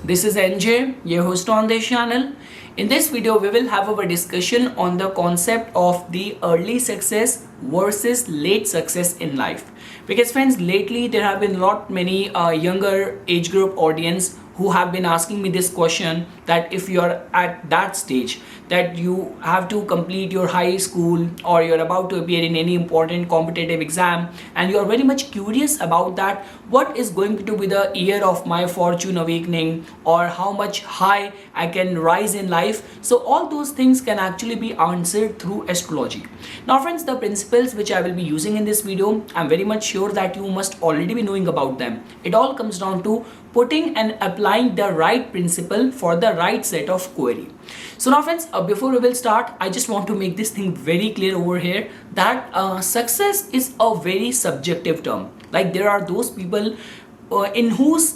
This is NJ, your host on this channel. In this video, we will have our discussion on the concept of the early success versus late success in life. Because friends, lately there have been many younger age group audience who have been asking me this question, that if you're at that stage that you have to complete your high school or you're about to appear in any important competitive exam and you're very much curious about that, what is going to be the year of my fortune awakening or how much high I can rise in life. So all those things can actually be answered through astrology. Now friends, the principles which I will be using in this video, I'm very much sure that you must already be knowing about them. It all comes down to putting and applying the right principle for the right set of query. So now friends, before we will start, I just want to make this thing very clear over here that success is a very subjective term. Like there are those people in whose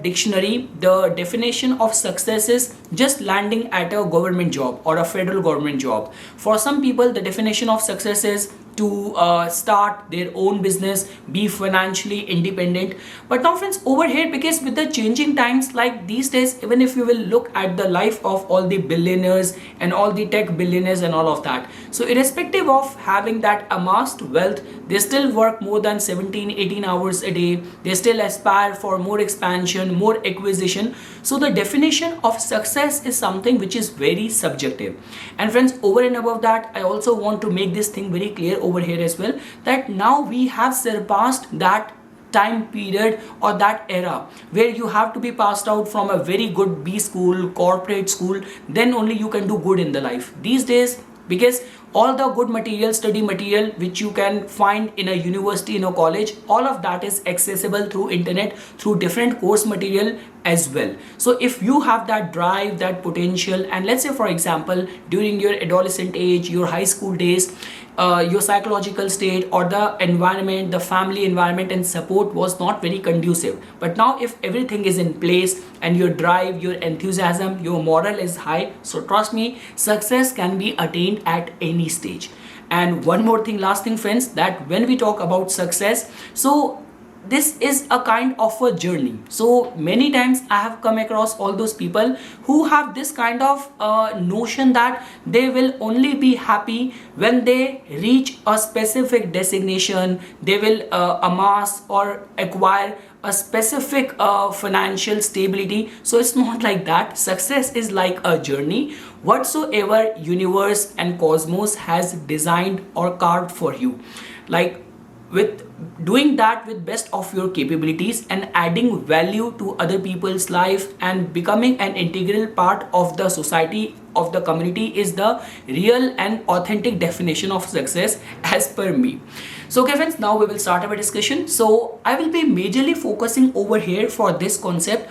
dictionary the definition of success is just landing at a government job or a federal government job. For some people, the definition of success is to start their own business, be financially independent. But now friends, over here, because with the changing times like these days, even if you will look at the life of all the billionaires and all the tech billionaires and all of that, so irrespective of having that amassed wealth, they still work more than 17-18 hours a day. They still aspire for more expansion, more acquisition. So the definition of success is something which is very subjective. And friends, over and above that, I also want to make this thing very clear over here as well, that now we have surpassed that time period or that era where you have to be passed out from a very good B school, corporate school, then only you can do good in the life. These days, because all the good material, study material which you can find in a university, in a college, all of that is accessible through internet, through different course material as well. So if you have that drive, that potential, and let's say for example during your adolescent age, your high school days, your psychological state or the environment, the family environment and support was not very conducive, but now if everything is in place and your drive, your enthusiasm, your morale is high, so trust me, success can be attained at any stage. And one more thing, last thing friends, that when we talk about success, so this is a kind of a journey. So many times I have come across all those people who have this kind of notion that they will only be happy when they reach a specific designation, they will amass or acquire a specific financial stability. So it's not like that. Success is like a journey. Whatsoever universe and cosmos has designed or carved for you, like with doing that with best of your capabilities and adding value to other people's life and becoming an integral part of the society, of the community, is the real and authentic definition of success as per me. So okay friends, now we will start our discussion. So I will be majorly focusing over here for this concept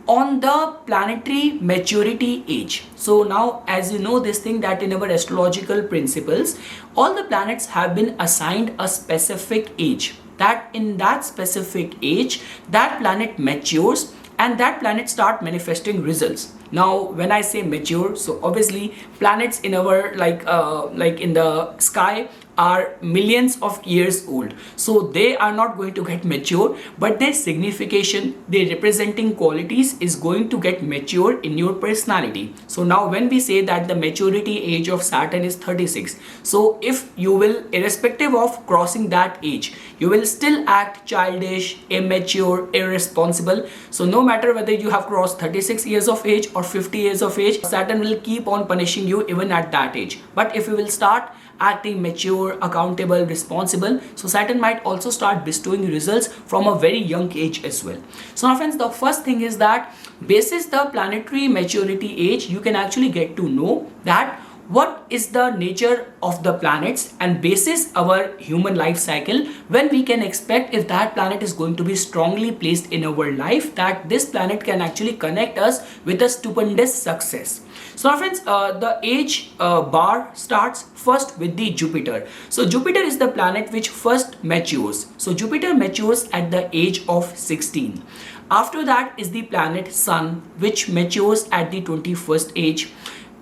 on the planetary maturity age. So now, as you know this thing, that in our astrological principles, all the planets have been assigned a specific age, that in that specific age that planet matures and that planet start manifesting results. Now when I say mature, so obviously planets in our like in the sky are millions of years old, so they are not going to get mature, but their signification, their representing qualities is going to get mature in your personality. So now when we say that the maturity age of Saturn is 36, so if you will, irrespective of crossing that age, you will still act childish, immature, irresponsible. So no matter whether you have crossed 36 years of age or 50 years of age, Saturn will keep on punishing you even at that age. But if you will start acting mature, accountable, responsible, so Saturn might also start bestowing results from a very young age as well. So now friends, the first thing is that basis the planetary maturity age, you can actually get to know that what is the nature of the planets, and basis our human life cycle, when we can expect if that planet is going to be strongly placed in our life, that this planet can actually connect us with a stupendous success. So now friends, the age bar starts first with the Jupiter. So Jupiter is the planet which first matures. So Jupiter matures at the age of 16. After that is the planet Sun, which matures at the 21st age.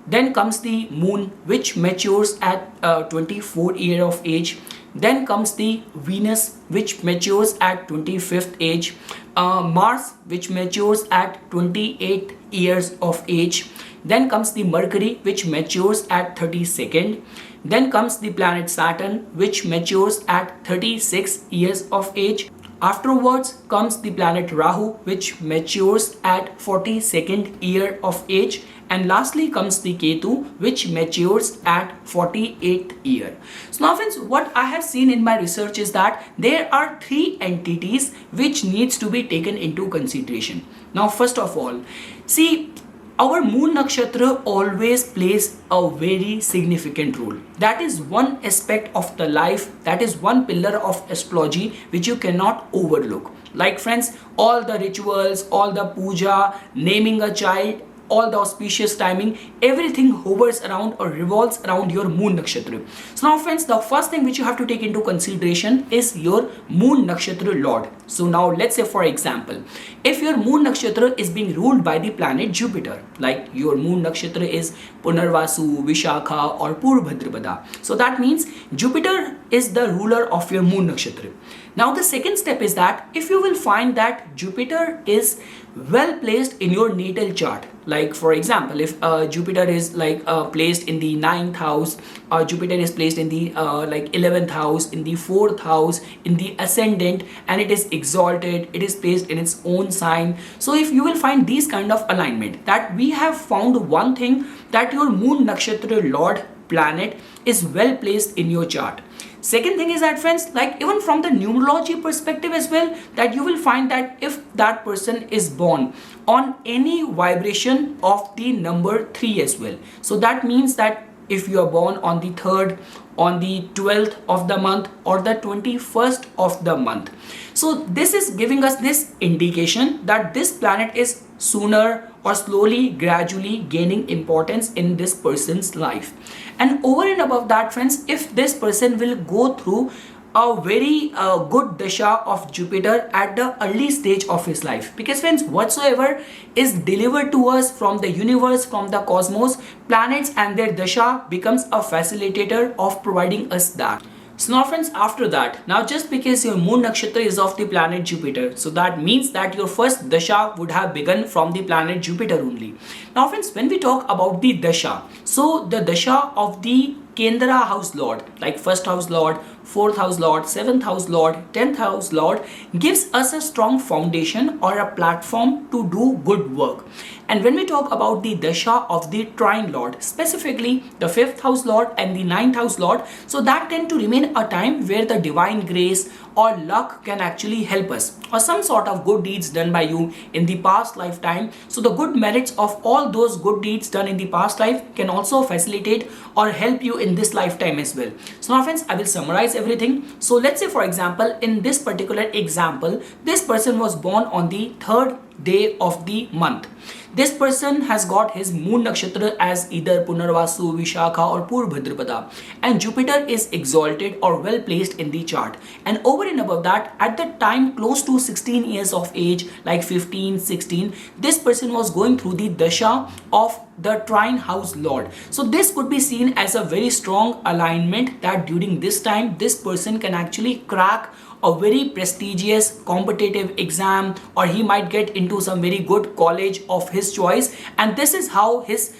Then comes the Moon, which matures at 24 year of age. Then comes the Venus, which matures at 25th age. Mars, which matures at 28 years of age. Then comes the Mercury, which matures at 32nd. Then comes the planet Saturn, which matures at 36 years of age. Afterwards comes the planet Rahu, which matures at 42nd year of age. And lastly comes the Ketu, which matures at 48th year. So now friends, what I have seen in my research is that there are three entities which needs to be taken into consideration. Now first of all, see, our moon nakshatra always plays a very significant role. That is one aspect of the life, that is one pillar of astrology which you cannot overlook. Like friends, all the rituals, all the puja, naming a child, all the auspicious timing, everything hovers around or revolves around your moon nakshatra. So now friends, the first thing which you have to take into consideration is your moon nakshatra lord. So now let's say, for example, if your moon nakshatra is being ruled by the planet Jupiter, like your moon nakshatra is Punarvasu, Vishakha or Purvabhadrapada, so that means Jupiter is the ruler of your moon nakshatra. Now the second step is that if you will find that Jupiter is well placed in your natal chart, like for example, if Jupiter is like placed in the 9th house, or Jupiter is placed in the like 11th house, in the 4th house, in the ascendant, and it is exalted, it is placed in its own sign. So if you will find these kind of alignment, that we have found one thing, that your moon nakshatra lord planet is well placed in your chart. Second thing is that friends, like even from the numerology perspective as well, that you will find that if that person is born on any vibration of the number 3 as well. So that means that if you are born on the 3rd, on the 12th of the month or the 21st of the month. So this is giving us this indication that this planet is sooner or slowly, gradually gaining importance in this person's life. And over and above that friends, if this person will go through a very good dasha of Jupiter at the early stage of his life, because friends, whatsoever is delivered to us from the universe, from the cosmos, planets and their dasha becomes a facilitator of providing us that. So now friends, after that, now just because your moon nakshatra is of the planet Jupiter, so that means that your first dasha would have begun from the planet Jupiter only. Now friends, when we talk about the dasha, so the dasha of the Kendra house lord, like first house lord, fourth house lord, seventh house lord, 10th house lord, gives us a strong foundation or a platform to do good work. And when we talk about the dasha of the trine lord, specifically the 5th house lord and the 9th house lord, so that tend to remain a time where the divine grace or luck can actually help us, or some sort of good deeds done by you in the past lifetime. So the good merits of all those good deeds done in the past life can also facilitate or help you in this lifetime as well. So now friends, I will summarize everything. So let's say, for example, in this particular example, this person was born on the 3rd day of the month. This person has got his moon nakshatra as either Punarvasu, Vishakha or Purvabhadrapada, and Jupiter is exalted or well placed in the chart. And over and above that, at the time close to 16 years of age, like 15, 16, this person was going through the dasha of the trine house lord. So this could be seen as a very strong alignment that during this time this person can actually crack a very prestigious competitive exam, or he might get into some very good college of his choice, and this is how his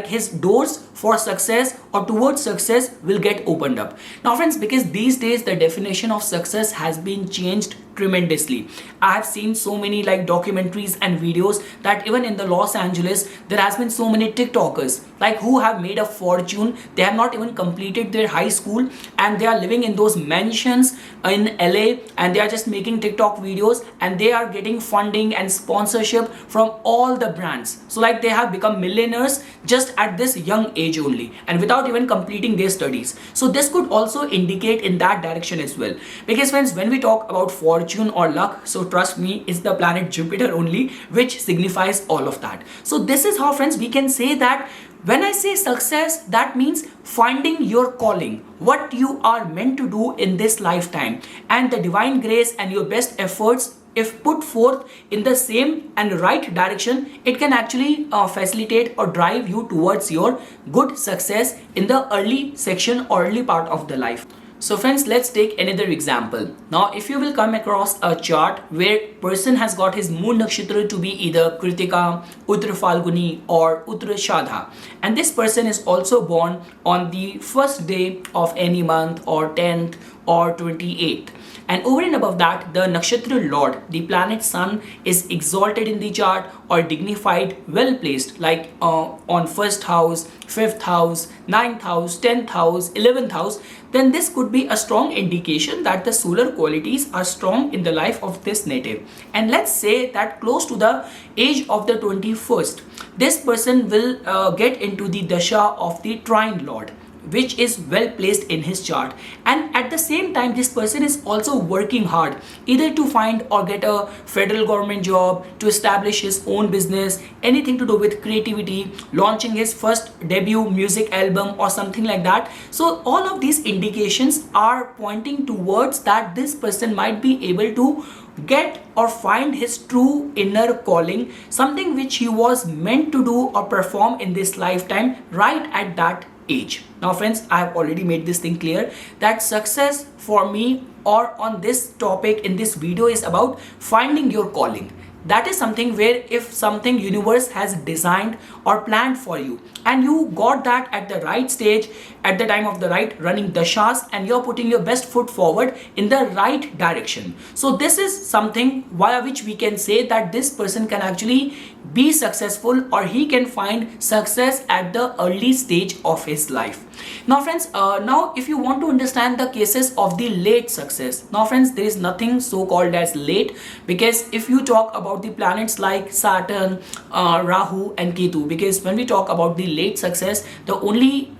his doors for success or towards success will get opened up. Now friends, because these days the definition of success has been changed tremendously. I have seen so many like documentaries and videos that even in the Los Angeles there has been so many TikTokers like who have made a fortune. They have not even completed their high school and they are living in those mansions in LA, and they are just making TikTok videos, and they are getting funding and sponsorship from all the brands. So like they have become millionaires just at this young age only, and without even completing their studies. So this could also indicate in that direction as well, because friends, when we talk about fortune or luck, so trust me, it's the planet Jupiter only which signifies all of that. So this is how friends we can say that when I say success, that means finding your calling, what you are meant to do in this lifetime, and the divine grace and your best efforts, if put forth in the same and right direction, it can actually facilitate or drive you towards your good success in the early section or early part of the life. So friends, let's take another example. Now, if you will come across a chart where person has got his moon nakshatra to be either Kritika, Uttar Falguni or Uttarashadha, and this person is also born on the first day of any month or 10th or 28th. And over and above that, the nakshatra lord, the planet sun, is exalted in the chart or dignified, well placed, like on first house, fifth house, ninth house, 10th house, 11th house. Then this could be a strong indication that the solar qualities are strong in the life of this native. And let's say that close to the age of the 21st, this person will get into the dasha of the trine lord, which is well placed in his chart. And at the same time, this person is also working hard either to find or get a federal government job, to establish his own business, anything to do with creativity, launching his first debut music album or something like that. So all of these indications are pointing towards that this person might be able to get or find his true inner calling, something which he was meant to do or perform in this lifetime right at that age. Now friends, I have already made this thing clear that success for me or on this topic in this video is about finding your calling. That is something where if something universe has designed or planned for you and you got that at the right stage, at the time of the right running dashas, and you're putting your best foot forward in the right direction. So this is something via which we can say that this person can actually be successful or he can find success at the early stage of his life. Now friends, now if you want to understand the cases of the late success, now friends, there is nothing so called as late, because if you talk about the planets like Saturn, Rahu and Ketu, because when we talk about the late success,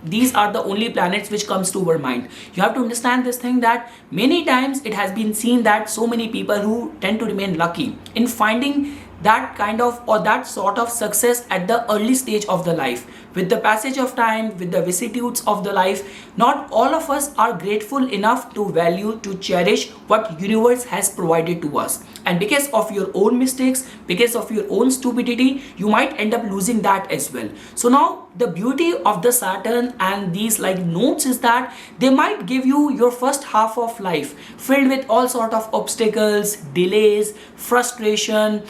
these are the only planets which comes to our mind. You have to understand this thing that many times it has been seen that so many people who tend to remain lucky in finding that kind of or that sort of success at the early stage of the life, with the passage of time, with the vicissitudes of the life, not all of us are grateful enough to value, to cherish what universe has provided to us. And because of your own mistakes, because of your own stupidity, you might end up losing that as well. So now the beauty of the Saturn and these like notes is that they might give you your first half of life filled with all sort of obstacles, delays, frustration,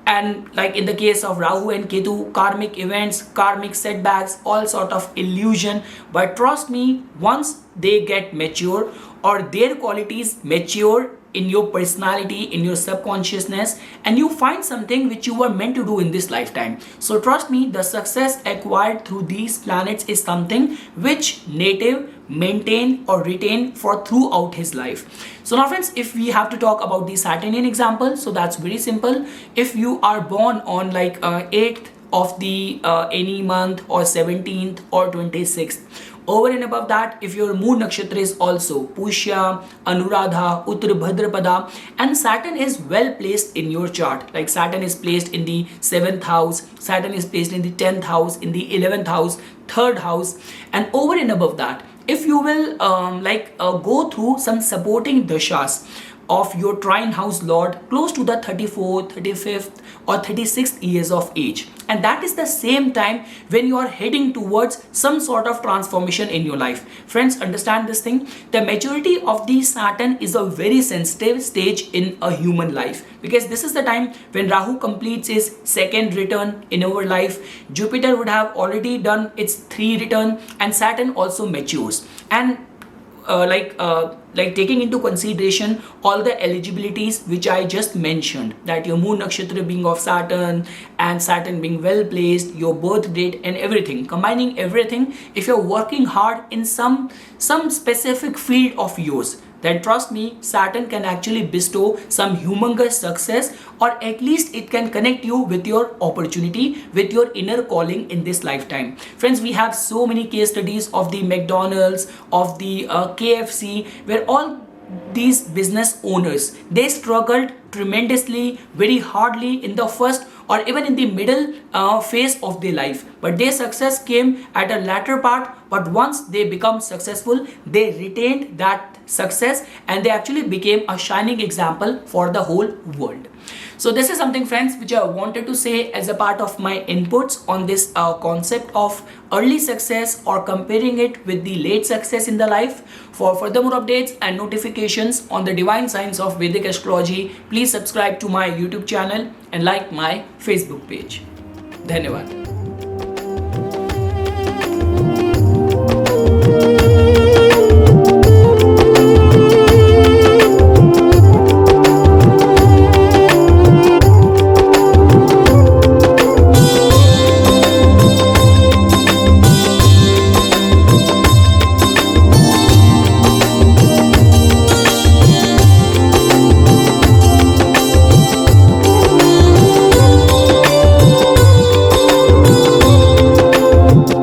and like in the case of Rahu and Ketu, karmic events, karmic setbacks, all sort of illusion. But trust me, once they get mature or their qualities mature in your personality, in your subconsciousness, and you find something which you were meant to do in this lifetime. So trust me, the success acquired through these planets is something which native maintain or retain for throughout his life. So now friends, if we have to talk about the Saturnian example, so that's very simple. If you are born on like 8th of the any month or 17th or 26th, over and above that, if your moon nakshatra is also Pushya, Anuradha, Uttar Bhadrapada, and Saturn is well placed in your chart, like Saturn is placed in the 7th house, Saturn is placed in the 10th house, in the 11th house, 3rd house, and over and above that, if you will go through some supporting dashas of your trine house lord close to the 34th, 35th or 36th years of age, and that is the same time when you are heading towards some sort of transformation in your life. Friends, understand this thing, the maturity of the Saturn is a very sensitive stage in a human life, because this is the time when Rahu completes his second return in our life, Jupiter would have already done its 3 return, and Saturn also matures. And taking into consideration all the eligibilities which I just mentioned, that your moon nakshatra being of Saturn and Saturn being well placed, your birth date and everything, combining everything, if you're working hard in some specific field of yours, then trust me, Saturn can actually bestow some humongous success, or at least it can connect you with your opportunity, with your inner calling in this lifetime. Friends, we have so many case studies of the McDonald's, of the KFC, where all these business owners, they struggled tremendously, very hardly in the first or even in the middle phase of their life, but their success came at a latter part. But once they become successful, they retained that success, and they actually became a shining example for the whole world. So this is something, friends, which I wanted to say as a part of my inputs on this concept of early success or comparing it with the late success in the life. For further more updates and notifications on the divine science of Vedic astrology, please subscribe to my YouTube channel and like my Facebook page. Dhanyavad.